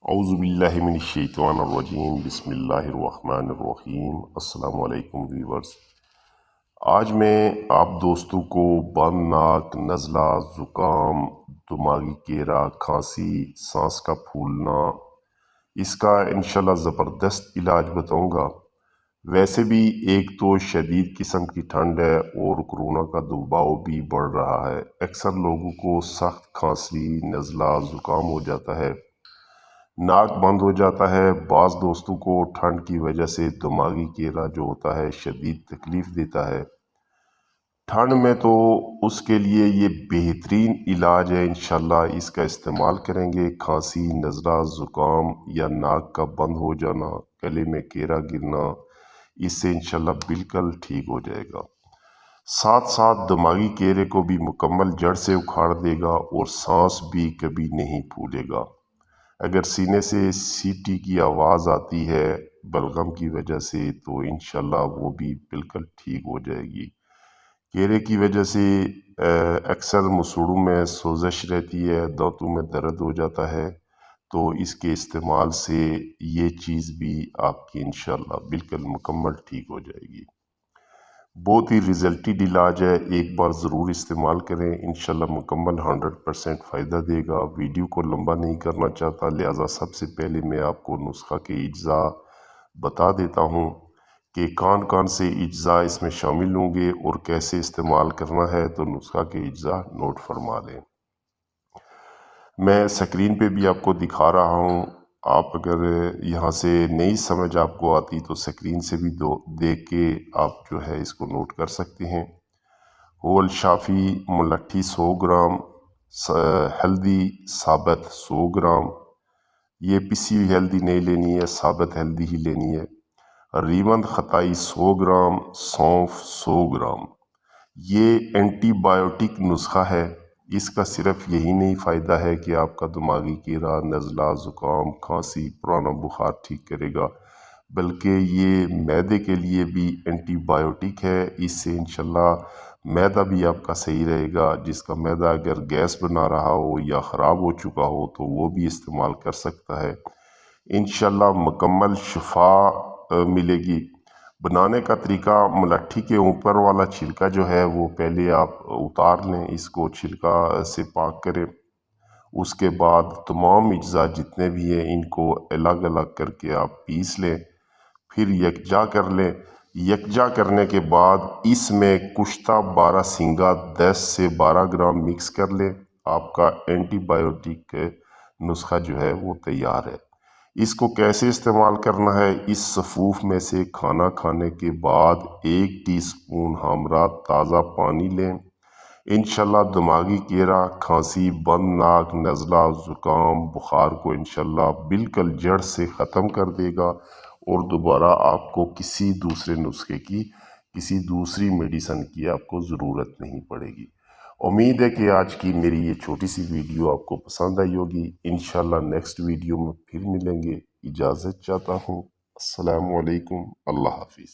اعوذ باللہ من الشیطان الرجیم بسم اللہ الرحمن الرحیم۔ السلام علیکم ویورز، آج میں آپ دوستوں کو بند ناک، نزلہ، زکام، دماغی کیرا، کھانسی، سانس کا پھولنا، اس کا انشاءاللہ زبردست علاج بتاؤں گا۔ ویسے بھی ایک تو شدید قسم کی ٹھنڈ ہے اور کورونا کا دباؤ بھی بڑھ رہا ہے۔ اکثر لوگوں کو سخت کھانسی، نزلہ، زکام ہو جاتا ہے، ناک بند ہو جاتا ہے۔ بعض دوستوں کو ٹھنڈ کی وجہ سے دماغی کیرا جو ہوتا ہے شدید تکلیف دیتا ہے۔ ٹھنڈ میں تو اس کے لیے یہ بہترین علاج ہے، انشاءاللہ اس کا استعمال کریں گے۔ کھانسی، نزلہ، زکام یا ناک کا بند ہو جانا، گلے میں کیرا گرنا، اس سے انشاءاللہ بالکل ٹھیک ہو جائے گا۔ ساتھ ساتھ دماغی کیرے کو بھی مکمل جڑ سے اکھاڑ دے گا اور سانس بھی کبھی نہیں پھولے گا۔ اگر سینے سے سیٹی کی آواز آتی ہے بلغم کی وجہ سے تو انشاءاللہ وہ بھی بالکل ٹھیک ہو جائے گی۔ کیرے کی وجہ سے اکثر مسوڑوں میں سوزش رہتی ہے، دانتوں میں درد ہو جاتا ہے، تو اس کے استعمال سے یہ چیز بھی آپ کی انشاءاللہ بالکل مکمل ٹھیک ہو جائے گی۔ بہت ہی ریزلٹیڈ علاج ہے، ایک بار ضرور استعمال کریں، انشاءاللہ مکمل 100% فائدہ دے گا۔ ویڈیو کو لمبا نہیں کرنا چاہتا، لہٰذا سب سے پہلے میں آپ کو نسخہ کے اجزاء بتا دیتا ہوں کہ کون سے اجزاء اس میں شامل ہوں گے اور کیسے استعمال کرنا ہے، تو نسخہ کے اجزاء نوٹ فرما لیں۔ میں سکرین پہ بھی آپ کو دکھا رہا ہوں، آپ اگر یہاں سے نہیں سمجھ آپ کو آتی تو سکرین سے بھی دیکھ کے آپ جو ہے اس کو نوٹ کر سکتے ہیں۔ ہول شافی ملٹھی 100 گرام، ہلدی ثابت 100 گرام، یہ پسی ہوئی ہلدی نہیں لینی ہے، ثابت ہلدی ہی لینی ہے۔ ریوند خطائی 100 گرام، سونف 100 گرام۔ یہ اینٹی بایوٹک نسخہ ہے، اس کا صرف یہی نہیں فائدہ ہے کہ آپ کا دماغی کیرا، نزلہ، زکام، کھانسی، پرانا بخار ٹھیک کرے گا، بلکہ یہ معدے کے لیے بھی اینٹی بایوٹک ہے۔ اس سے انشاءاللہ معدہ بھی آپ کا صحیح رہے گا۔ جس کا معدہ اگر گیس بنا رہا ہو یا خراب ہو چکا ہو تو وہ بھی استعمال کر سکتا ہے، انشاءاللہ مکمل شفا ملے گی۔ بنانے کا طریقہ، ملٹھی کے اوپر والا چھلکا جو ہے وہ پہلے آپ اتار لیں، اس کو چھلکا سے پاک کریں۔ اس کے بعد تمام اجزاء جتنے بھی ہیں ان کو الگ الگ کر کے آپ پیس لیں، پھر یکجا کر لیں۔ یکجا کرنے کے بعد اس میں کشتہ 12 سینگا 10 سے 12 گرام مکس کر لیں، آپ کا اینٹی بایوٹک نسخہ جو ہے وہ تیار ہے۔ اس کو کیسے استعمال کرنا ہے، اس سفوف میں سے کھانا کھانے کے بعد 1 ٹی سپون ہمرا تازہ پانی لیں، انشاءاللہ دماغی کیرا، کھانسی، بند ناک، نزلہ، زکام، بخار کو انشاءاللہ بالکل جڑ سے ختم کر دے گا اور دوبارہ آپ کو کسی دوسرے نسخے کی، کسی دوسری میڈیسن کی آپ کو ضرورت نہیں پڑے گی۔ امید ہے کہ آج کی میری یہ چھوٹی سی ویڈیو آپ کو پسند آئی ہوگی۔ انشاءاللہ نیکسٹ ویڈیو میں پھر ملیں گے، اجازت چاہتا ہوں۔ السلام علیکم، اللہ حافظ۔